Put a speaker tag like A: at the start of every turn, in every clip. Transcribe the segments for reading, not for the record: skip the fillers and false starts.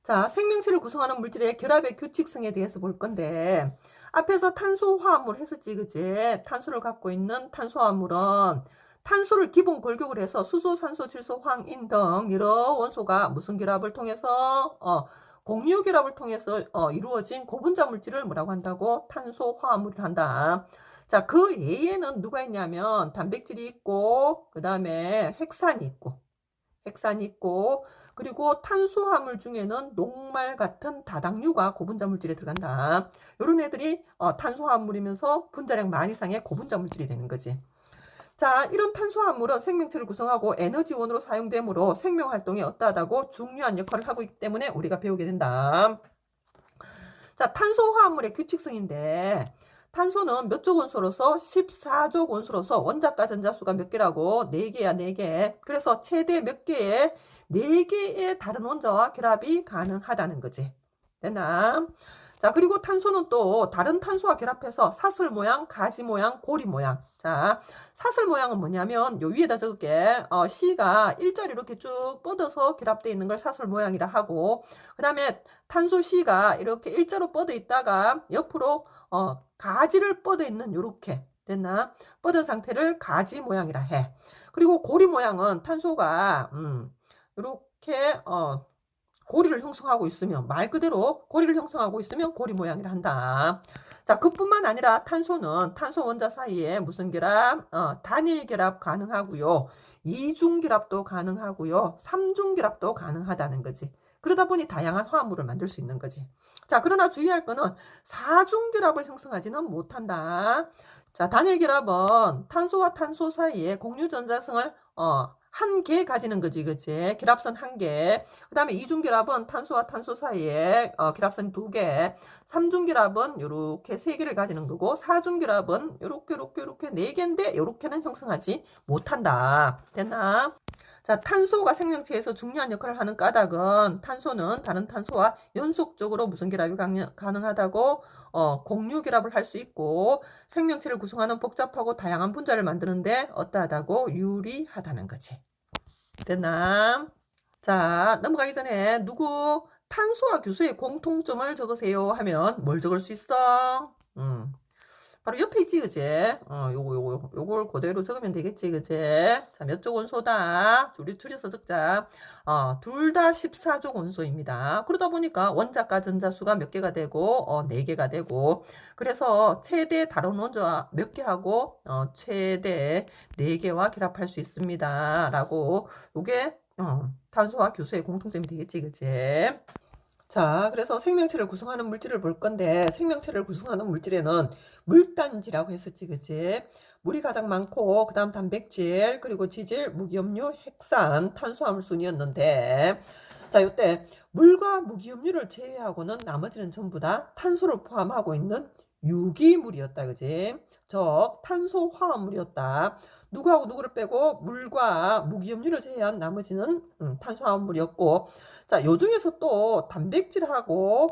A: 자, 생명체를 구성하는 물질의 결합의 규칙성에 대해서 볼 건데, 앞에서 탄소화합물 했었지, 그지? 탄소를 갖고 있는 탄소화합물은 탄소를 기본 골격을 해서 수소, 산소, 질소, 황인 등 여러 원소가 무슨 결합을 통해서 공유 결합을 통해서 이루어진 고분자 물질을 뭐라고 한다고? 탄소화합물을 한다. 자, 그 예에는 누가 있냐면 단백질이 있고 그 다음에 핵산이 있고 그리고 탄수화물 중에는 녹말 같은 다당류가 고분자 물질에 들어간다. 이런 애들이 탄수화물이면서 분자량 만 이상의 고분자 물질이 되는 거지. 자, 이런 탄수화물은 생명체를 구성하고 에너지원으로 사용되므로 생명활동에 어떠하다고 중요한 역할을 하고 있기 때문에 우리가 배우게 된다. 자, 탄소화합물의 규칙성인데 탄소는 몇 족 원소로서 14족 원소로서 원자가 전자수가 몇 개라고? 4개야, 4개. 그래서 최대 몇 개의 4개의 다른 원자와 결합이 가능하다는 거지. 됐나? 자, 그리고 탄소는 또 다른 탄소와 결합해서 사슬 모양, 가지 모양, 고리 모양. 자, 사슬 모양은 뭐냐면 요 위에다 적을게. C가 일자로 이렇게 쭉 뻗어서 결합되어 있는 걸 사슬 모양이라 하고, 그 다음에 탄소 C가 이렇게 일자로 뻗어 있다가 옆으로 가지를 뻗어 있는 요렇게 됐나? 뻗은 상태를 가지 모양이라 해. 그리고 고리 모양은 탄소가 이렇게 고리를 형성하고 있으면 말 그대로 고리를 형성하고 있으면 고리 모양이라 한다. 자, 그뿐만 아니라 탄소는 탄소 원자 사이에 무슨 결합? 단일 결합 가능하고요. 이중 결합도 가능하고요. 삼중 결합도 가능하다는 거지. 그러다 보니 다양한 화합물을 만들 수 있는 거지. 자, 그러나 주의할 거는 사중 결합을 형성하지는 못한다. 자, 단일 결합은 탄소와 탄소 사이에 공유 전자성을 한 개 가지는 거지, 그치? 결합선 한 개. 그 다음에 이중결합은 탄소와 탄소 사이에 결합선 2개. 삼중결합은 요렇게 3개를 가지는 거고, 사중결합은 요렇게 4개인데, 요렇게는 형성하지 못한다. 됐나? 자, 탄소가 생명체에서 중요한 역할을 하는 까닭은 탄소는 다른 탄소와 연속적으로 무슨 결합이 가능하다고 공유 결합을 할 수 있고 생명체를 구성하는 복잡하고 다양한 분자를 만드는데 어떠하다고 유리하다는 거지. 됐나? 자, 넘어가기 전에 누구 탄소와 규소의 공통점을 적으세요 하면 뭘 적을 수 있어? 바로 옆에 있지, 그제? 요걸 그대로 적으면 되겠지, 그제? 자, 몇 족 원소다? 줄여서 적자. 둘 다 14족 원소입니다. 그러다 보니까 원자가 전자수가 몇 개가 되고, 4개가 되고, 그래서 최대 다른 원자 몇 개하고, 최대 4개와 결합할 수 있습니다. 라고, 요게, 탄소와 규소의 공통점이 되겠지, 그제? 자, 그래서 생명체를 구성하는 물질을 볼 건데 생명체를 구성하는 물질에는 물단지라고 했었지, 그치? 물이 가장 많고 그 다음 단백질, 그리고 지질, 무기염류, 핵산, 탄수화물 순이었는데 자, 이때 물과 무기염류를 제외하고는 나머지는 전부 다 탄소를 포함하고 있는 유기물이었다, 그지? 즉 탄소화합물이었다. 누구하고 누구를 빼고 물과 무기염류를 제외한 나머지는 탄소화합물이었고, 자, 요 중에서 또 단백질하고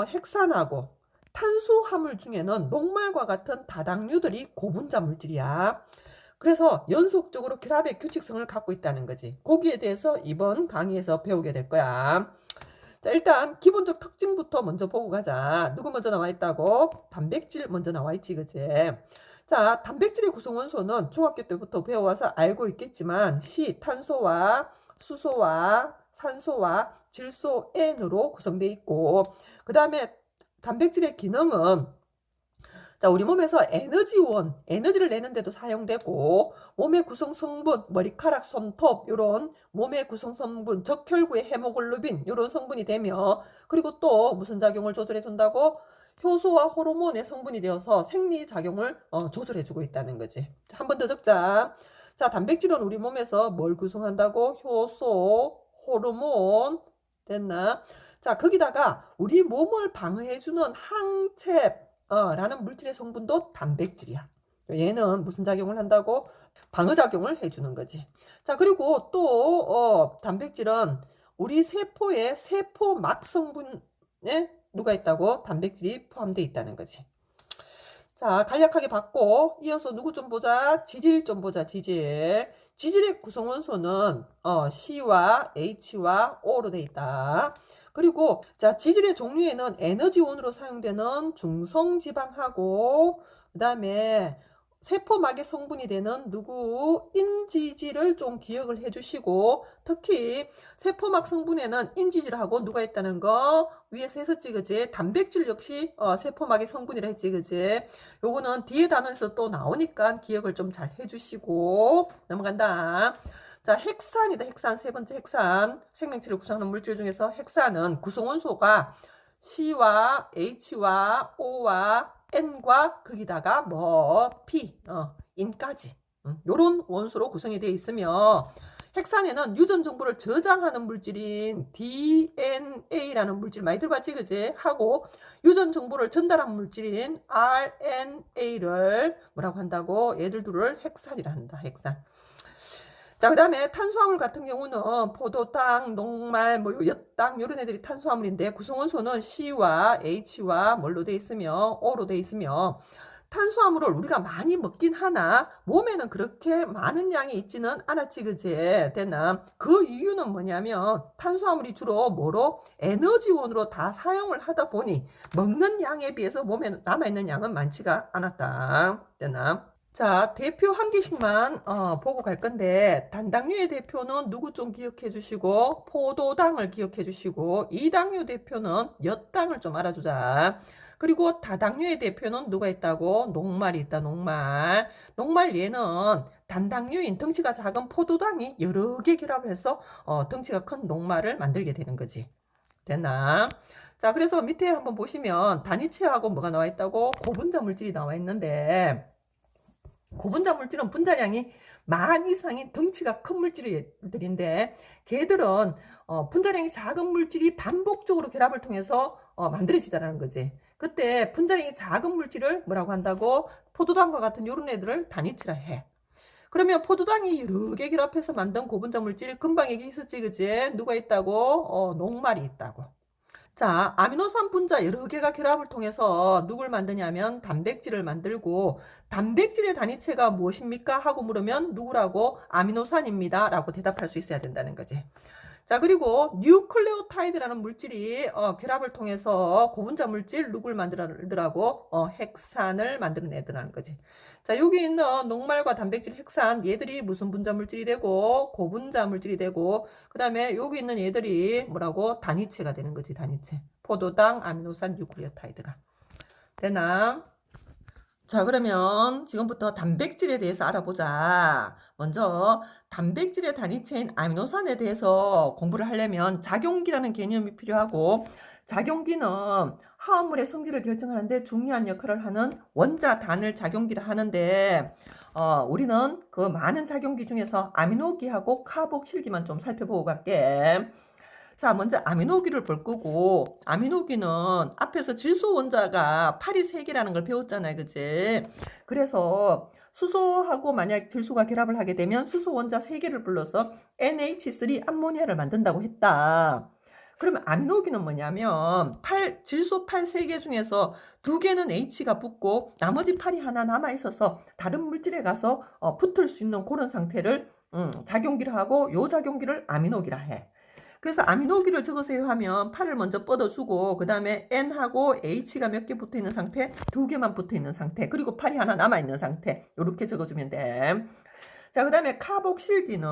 A: 핵산하고 탄수화물 중에는 녹말과 같은 다당류들이 고분자 물질이야. 그래서 연속적으로 결합의 규칙성을 갖고 있다는 거지. 거기에 대해서 이번 강의에서 배우게 될 거야. 자, 일단 기본적 특징부터 먼저 보고 가자. 누구 먼저 나와 있다고? 단백질 먼저 나와 있지, 그치? 자, 단백질의 구성 원소는 중학교 때부터 배워와서 알고 있겠지만 탄소와 수소와 산소와 질소 N으로 구성되어 있고, 그 다음에 단백질의 기능은 자, 우리 몸에서 에너지를 내는데도 사용되고, 몸의 구성 성분, 머리카락, 손톱, 요런 몸의 구성 성분, 적혈구의 헤모글로빈, 요런 성분이 되며, 그리고 또 무슨 작용을 조절해 준다고? 효소와 호르몬의 성분이 되어서 생리작용을 조절해 주고 있다는 거지. 한 번 더 적자. 자, 단백질은 우리 몸에서 뭘 구성한다고? 효소, 호르몬, 됐나? 자, 거기다가 우리 몸을 방어해주는 항체, 라는 물질의 성분도 단백질이야. 얘는 무슨 작용을 한다고? 방어작용을 해주는 거지. 자, 그리고 또 단백질은 우리 세포의 세포막 성분에 누가 있다고? 단백질이 포함되어 있다는 거지. 자, 간략하게 봤고 이어서 누구 좀 보자. 지질 좀 보자. 지질의 구성원소는 C와 H와 O로 되어 있다. 그리고 자, 지질의 종류에는 에너지원으로 사용되는 중성지방하고 그다음에 세포막의 성분이 되는 누구 인지질을 좀 기억을 해주시고, 특히 세포막 성분에는 인지질하고 누가 있다는 거 위에서 했었지 그지? 단백질 역시 세포막의 성분이라 했지 그지? 요거는 뒤에 단원에서 또 나오니까 기억을 좀 잘 해주시고 넘어간다. 자, 핵산이다. 핵산. 세 번째 핵산. 생명체를 구성하는 물질 중에서 핵산은 구성원소가 C와 H와 O와 N과 거기다가 뭐 P, 인까지 요런 원소로 구성이 되어 있으며, 핵산에는 유전 정보를 저장하는 물질인 DNA라는 물질 많이 들어봤지 그지? 하고 유전 정보를 전달하는 물질인 RNA를 뭐라고 한다고? 얘들 둘을 핵산이라 한다. 핵산. 자, 그 다음에 탄수화물 같은 경우는 포도당, 녹말, 뭐 엿당 이런 애들이 탄수화물인데, 구성원소는 C와 H와 뭘로 돼 있으며 O로 돼 있으며, 탄수화물을 우리가 많이 먹긴 하나 몸에는 그렇게 많은 양이 있지는 않았지 그지? 됐나? 그 이유는 뭐냐면 탄수화물이 주로 뭐로? 에너지원으로 다 사용을 하다 보니 먹는 양에 비해서 몸에 남아있는 양은 많지가 않았다. 됐나? 자, 대표 한 개씩만 보고 갈 건데, 단당류의 대표는 누구 좀 기억해 주시고, 포도당을 기억해 주시고, 이당류 대표는 엿당을 좀 알아주자. 그리고 다당류의 대표는 누가 있다고? 녹말이 있다. 녹말. 녹말 얘는 단당류인 덩치가 작은 포도당이 여러 개 결합을 해서 덩치가 큰 녹말을 만들게 되는 거지. 됐나? 자, 그래서 밑에 한번 보시면 단위체하고 뭐가 나와 있다고? 고분자 물질이 나와 있는데, 고분자 물질은 분자량이 만 이상인 덩치가 큰 물질들인데, 걔들은 분자량이 작은 물질이 반복적으로 결합을 통해서 만들어지다라는 거지. 그때 분자량이 작은 물질을 뭐라고 한다고? 포도당과 같은 이런 애들을 단위치라 해. 그러면 포도당이 여러 개 결합해서 만든 고분자 물질 금방 얘기했었지 그지? 누가 있다고? 녹말이 있다고. 자, 아미노산 분자 여러 개가 결합을 통해서 누굴 만드냐면 단백질을 만들고, 단백질의 단위체가 무엇입니까? 하고 물으면 누구라고? 아미노산입니다. 라고 대답할 수 있어야 된다는 거지. 자, 그리고 뉴클레오타이드라는 물질이 결합을 통해서 고분자 물질 누굴 만들더라고? 핵산을 만들어내더라는 거지. 자, 여기 있는 녹말과 단백질 핵산 얘들이 무슨 분자 물질이 되고 고분자 물질이 되고, 그 다음에 여기 있는 얘들이 뭐라고? 단위체가 되는 거지. 단위체. 포도당, 아미노산, 뉴클레오타이드가. 되나? 자, 그러면 지금부터 단백질에 대해서 알아보자. 먼저 단백질의 단위체인 아미노산에 대해서 공부를 하려면 작용기라는 개념이 필요하고, 작용기는 화합물의 성질을 결정하는데 중요한 역할을 하는 원자단을 작용기라 하는데, 우리는 그 많은 작용기 중에서 아미노기하고 카복실기만 좀 살펴보고 갈게. 자, 먼저 아미노기를 볼 거고, 아미노기는 앞에서 질소 원자가 8이 3개라는 걸 배웠잖아요. 그치? 그래서 수소하고 만약 질소가 결합을 하게 되면 수소 원자 3개를 불러서 NH3 암모니아를 만든다고 했다. 그러면 아미노기는 뭐냐면 질소 8 3개 중에서 2개는 H가 붙고 나머지 8이 하나 남아 있어서 다른 물질에 가서 붙을 수 있는 그런 상태를 작용기를 하고, 요 작용기를 아미노기라 해. 그래서 아미노기를 적으세요 하면 8을 먼저 뻗어주고, 그 다음에 N하고 H가 몇 개 붙어 있는 상태, 2개만 붙어 있는 상태, 그리고 8이 하나 남아 있는 상태, 이렇게 적어주면 돼. 자, 그 다음에 카복실기는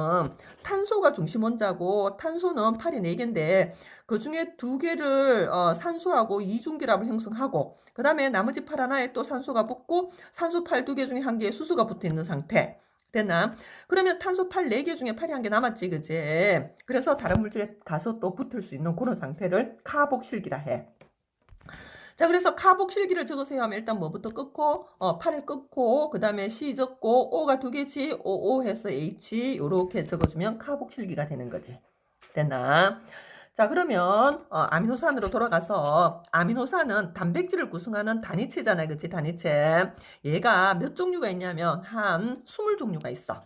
A: 탄소가 중심 원자고, 탄소는 8이 4개인데 그 중에 2개를 산소하고 이중결합을 형성하고, 그 다음에 나머지 8 하나에 또 산소가 붙고, 산소 8 2개 중에 1개에 수소가 붙어 있는 상태. 됐나? 그러면 탄소 8 4개 중에 8이 1개 남았지 그지? 그래서 다른 물질에 가서 또 붙을 수 있는 그런 상태를 카복실기라 해. 자, 그래서 카복실기를 적으세요 하면 일단 뭐부터 끊고, 8을 끊고, 그 다음에 C 적고, O가 2개지, OO 해서 H, 요렇게 적어주면 카복실기가 되는 거지. 됐나? 자, 그러면 아미노산으로 돌아가서, 아미노산은 단백질을 구성하는 단위체잖아요. 그치? 단위체. 얘가 몇 종류가 있냐면 한 20종류가 있어.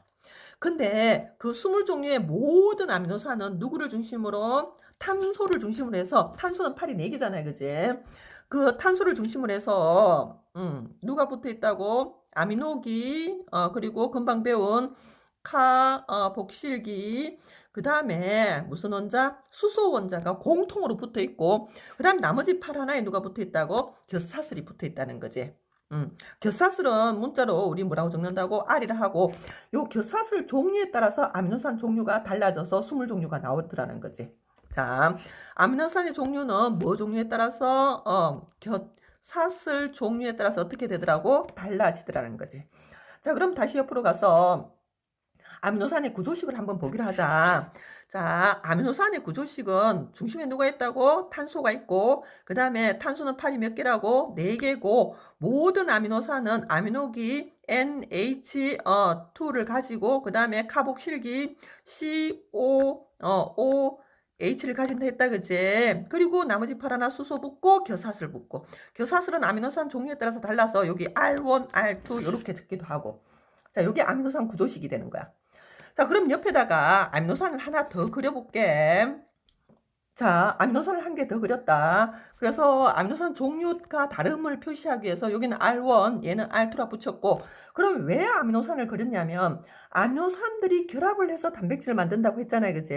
A: 근데 그 20종류의 모든 아미노산은 누구를 중심으로? 탄소를 중심으로 해서, 탄소는 8이 4개잖아요. 그치? 그 탄소를 중심으로 해서 누가 붙어 있다고? 아미노기, 그리고 금방 배운 복실기, 그 다음에 무슨 원자? 수소 원자가 공통으로 붙어 있고, 그 다음 나머지 팔 하나에 누가 붙어 있다고? 겹사슬이 붙어 있다는 거지. 겹사슬은 문자로 우리 뭐라고 적는다고? R이라 하고, 요 겹사슬 종류에 따라서 아미노산 종류가 달라져서 스물 종류가 나오더라는 거지. 자, 아미노산의 종류는 뭐 종류에 따라서 겹사슬 종류에 따라서 어떻게 되더라고? 달라지더라는 거지. 자, 그럼 다시 옆으로 가서 아미노산의 구조식을 한번 보기로 하자. 자, 아미노산의 구조식은 중심에 누가 있다고? 탄소가 있고, 그 다음에 탄소는 팔이 몇 개라고? 4개고, 모든 아미노산은 아미노기 NH2를 가지고, 그 다음에 카복실기 H를 가진다 했다, 그지? 그리고 나머지 팔 하나 수소 붙고, 겨사슬 붙고. 겨사슬은 아미노산 종류에 따라서 달라서 여기 R1, R2 이렇게 적기도 하고. 자, 여기 아미노산 구조식이 되는 거야. 자, 그럼 옆에다가 아미노산을 하나 더 그려볼게. 자, 아미노산을 한 개 더 그렸다. 그래서 아미노산 종류가 다름을 표시하기 위해서 여기는 R1, 얘는 R2라 붙였고, 그럼 왜 아미노산을 그렸냐면 아미노산들이 결합을 해서 단백질을 만든다고 했잖아요, 그지?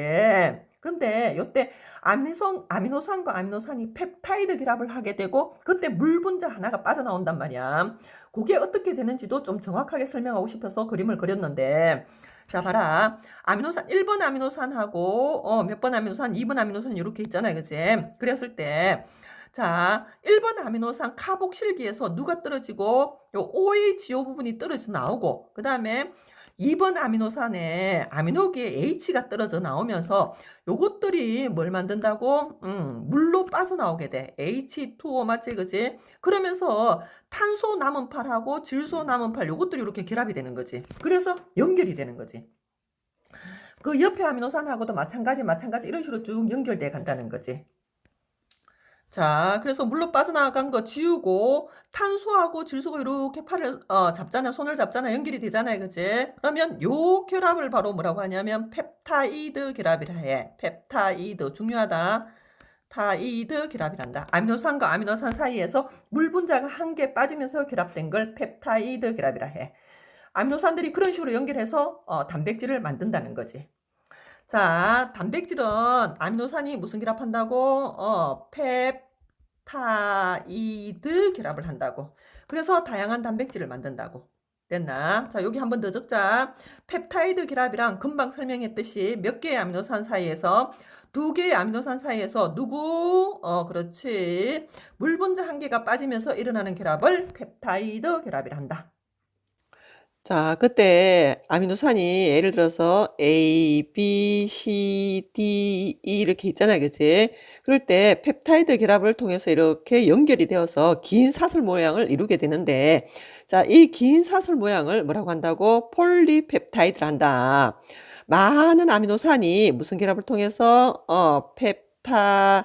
A: 그런데 이때 아미노산과 아미노산이 펩타이드 결합을 하게 되고 그때 물 분자 하나가 빠져나온단 말이야. 그게 어떻게 되는지도 좀 정확하게 설명하고 싶어서 그림을 그렸는데, 자, 봐라. 아미노산 1번 아미노산하고 몇 번 아미노산, 2번 아미노산 이렇게 있잖아요, 그지? 그랬을 때 자, 1번 아미노산 카복실기에서 누가 떨어지고 요 OHO 부분이 떨어져 나오고, 그 다음에 2번 아미노산에 아미노기에 H가 떨어져 나오면서 요것들이 뭘 만든다고? 물로 빠져나오게 돼. H2O 맞지, 그지? 그러면서 탄소 남은 팔하고 질소 남은 팔 요것들이 이렇게 결합이 되는 거지. 그래서 연결이 되는 거지. 그 옆에 아미노산하고도 마찬가지 이런 식으로 쭉 연결돼 간다는 거지. 자, 그래서 물로 빠져나간 거 지우고 탄소하고 질소가 이렇게 팔을 잡잖아, 손을 잡잖아, 연결이 되잖아요, 그지? 그러면 요 결합을 바로 뭐라고 하냐면 펩타이드 결합이라 해. 펩타이드 중요하다. 타이드 결합이란다. 아미노산과 아미노산 사이에서 물 분자가 한 개 빠지면서 결합된 걸 펩타이드 결합이라 해. 아미노산들이 그런 식으로 연결해서 단백질을 만든다는 거지. 자, 단백질은 아미노산이 무슨 결합한다고? 펩타이드 결합을 한다고. 그래서 다양한 단백질을 만든다고. 됐나? 자, 여기 한번 더 적자. 펩타이드 결합이랑 금방 설명했듯이 몇 개의 아미노산 사이에서 2개의 아미노산 사이에서 누구? 그렇지. 물 분자 한 개가 빠지면서 일어나는 결합을 펩타이드 결합이라 한다. 자, 그때 아미노산이 예를 들어서 A, B, C, D, E 이렇게 있잖아요, 그치? 그럴 때 펩타이드 결합을 통해서 이렇게 연결이 되어서 긴 사슬 모양을 이루게 되는데, 자, 이 긴 사슬 모양을 뭐라고 한다고? 폴리펩타이드를 한다. 많은 아미노산이 무슨 결합을 통해서 펩타이드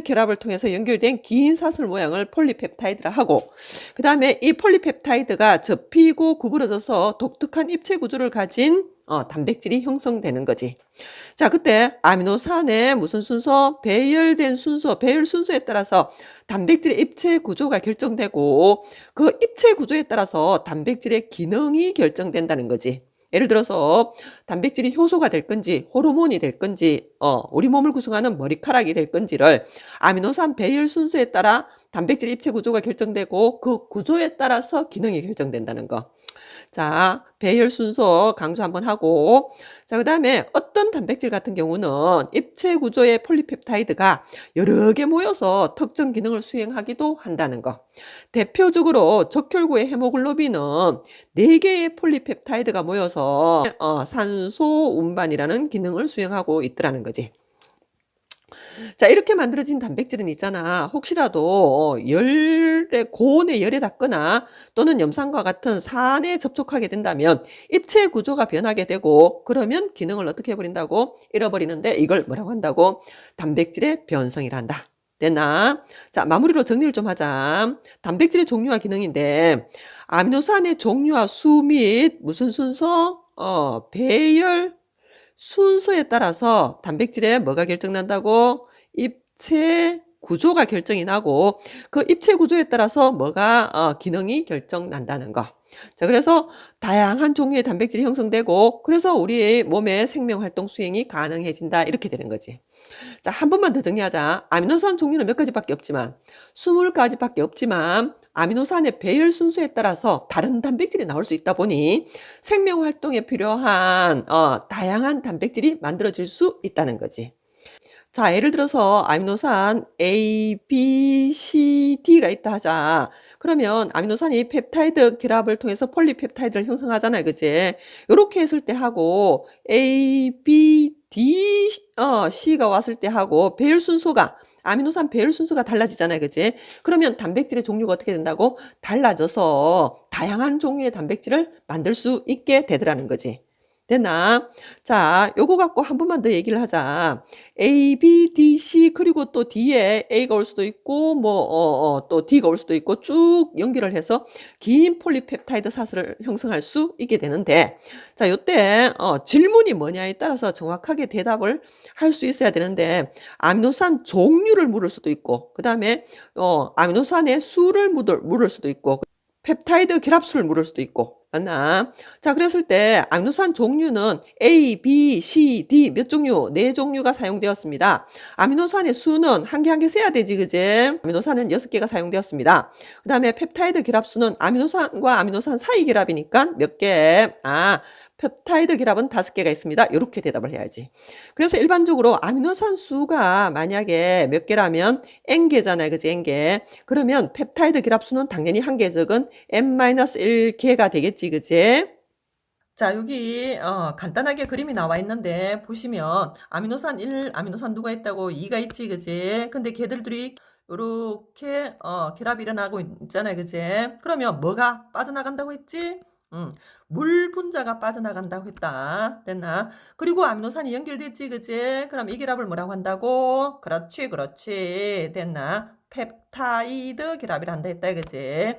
A: 결합을 통해서 연결된 긴 사슬 모양을 폴리펩타이드라 하고, 그 다음에 이 폴리펩타이드가 접히고 구부러져서 독특한 입체 구조를 가진 단백질이 형성되는 거지. 자, 그때 아미노산의 무슨 순서? 배열된 순서, 배열 순서에 따라서 단백질의 입체 구조가 결정되고 그 입체 구조에 따라서 단백질의 기능이 결정된다는 거지. 예를 들어서 단백질이 효소가 될 건지 호르몬이 될 건지 우리 몸을 구성하는 머리카락이 될 건지를 아미노산 배열 순서에 따라 단백질 입체 구조가 결정되고 그 구조에 따라서 기능이 결정된다는 거. 자, 배열 순서 강조 한번 하고, 자, 그 다음에 어떤 단백질 같은 경우는 입체 구조의 폴리펩타이드가 여러 개 모여서 특정 기능을 수행하기도 한다는 거. 대표적으로 적혈구의 헤모글로빈은 4개의 폴리펩타이드가 모여서 산소 운반이라는 기능을 수행하고 있더라는 거지. 자, 이렇게 만들어진 단백질은 있잖아. 혹시라도 고온에 열에 닿거나 또는 염산과 같은 산에 접촉하게 된다면 입체 구조가 변하게 되고 그러면 기능을 어떻게 해버린다고? 잃어버리는데 이걸 뭐라고 한다고? 단백질의 변성이라 한다. 됐나? 자, 마무리로 정리를 좀 하자. 단백질의 종류와 기능인데 아미노산의 종류와 수 및 무슨 순서? 배열 순서에 따라서 단백질에 뭐가 결정난다고? 입체 구조가 결정이 나고 그 입체 구조에 따라서 뭐가 기능이 결정난다는 거. 자, 그래서 다양한 종류의 단백질이 형성되고 그래서 우리 몸의 생명활동 수행이 가능해진다 이렇게 되는 거지. 자, 한 번만 더 정리하자. 아미노산 종류는 몇 가지밖에 없지만 20가지밖에 없지만 아미노산의 배열 순서에 따라서 다른 단백질이 나올 수 있다 보니 생명활동에 필요한 다양한 단백질이 만들어질 수 있다는 거지. 자, 예를 들어서 아미노산 A, B, C, D가 있다 하자. 그러면 아미노산이 펩타이드 결합을 통해서 폴리펩타이드를 형성하잖아요. 그지? 요렇게 했을 때 하고 A, B, D, C가 왔을 때 하고 배열 순서가 아미노산 배열 순서가 달라지잖아요. 그지? 그러면 단백질의 종류가 어떻게 된다고? 달라져서 다양한 종류의 단백질을 만들 수 있게 되더라는 거지. 됐나? 자, 요거 갖고 한 번만 더 얘기를 하자. A, B, D, C 그리고 또 D에 A가 올 수도 있고 또 D가 올 수도 있고 쭉 연결을 해서 긴 폴리펩타이드 사슬을 형성할 수 있게 되는데 자, 요때 질문이 뭐냐에 따라서 정확하게 대답을 할 수 있어야 되는데 아미노산 종류를 물을 수도 있고 그다음에 아미노산의 수를 물을 수도 있고 펩타이드 결합수를 물을 수도 있고 맞나? 자, 그랬을 때 아미노산 종류는 A, B, C, D 몇 종류? 4종류가 사용되었습니다. 아미노산의 수는 한 개 한 개 세야 되지, 그제? 아미노산은 6개가 사용되었습니다. 그 다음에 펩타이드 결합수는 아미노산과 아미노산 사이 결합이니까 몇 개? 펩타이드 결합은 5개가 있습니다. 이렇게 대답을 해야지. 그래서 일반적으로 아미노산 수가 만약에 몇 개라면 N개잖아요. 그지? N개. 그러면 펩타이드 결합수는 당연히 한 개 적은 N-1개가 되겠지. 그지? 자, 여기 간단하게 그림이 나와 있는데 보시면 아미노산 1, 아미노산 누가 있다고 2가 있지. 그지? 근데 걔들이 이렇게 결합이 일어나고 있잖아요. 그지? 그러면 뭐가 빠져나간다고 했지? 물 분자가 빠져나간다고 했다. 됐나? 그리고 아미노산이 연결됐지, 그지? 그럼 이 결합을 뭐라고 한다고? 그렇지, 그렇지. 됐나? 펩타이드 결합이라 한다 했다, 그지?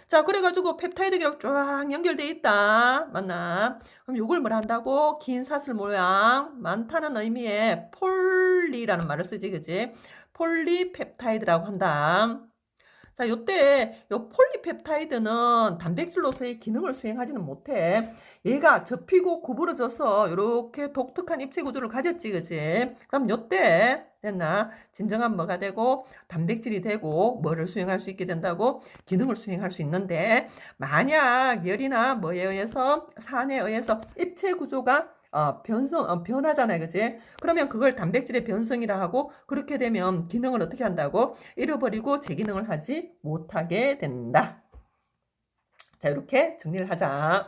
A: 자, 그래가지고 펩타이드 결합 쫙 연결돼 있다. 맞나? 그럼 요걸 뭐라 한다고? 긴 사슬 모양. 많다는 의미의 폴리라는 말을 쓰지, 그지? 폴리펩타이드라고 한다. 자, 요때 요 폴리펩타이드는 단백질로서의 기능을 수행하지는 못해. 얘가 접히고 구부러져서 이렇게 독특한 입체 구조를 가졌지, 그지? 그럼 요때 됐나? 진정한 뭐가 되고 단백질이 되고 뭐를 수행할 수 있게 된다고? 기능을 수행할 수 있는데 만약 열이나 뭐에 의해서 산에 의해서 입체 구조가 변하잖아요. 그지? 그러면 그걸 단백질의 변성이라 하고 그렇게 되면 기능을 어떻게 한다고? 잃어버리고 재기능을 하지 못하게 된다. 자, 이렇게 정리를 하자.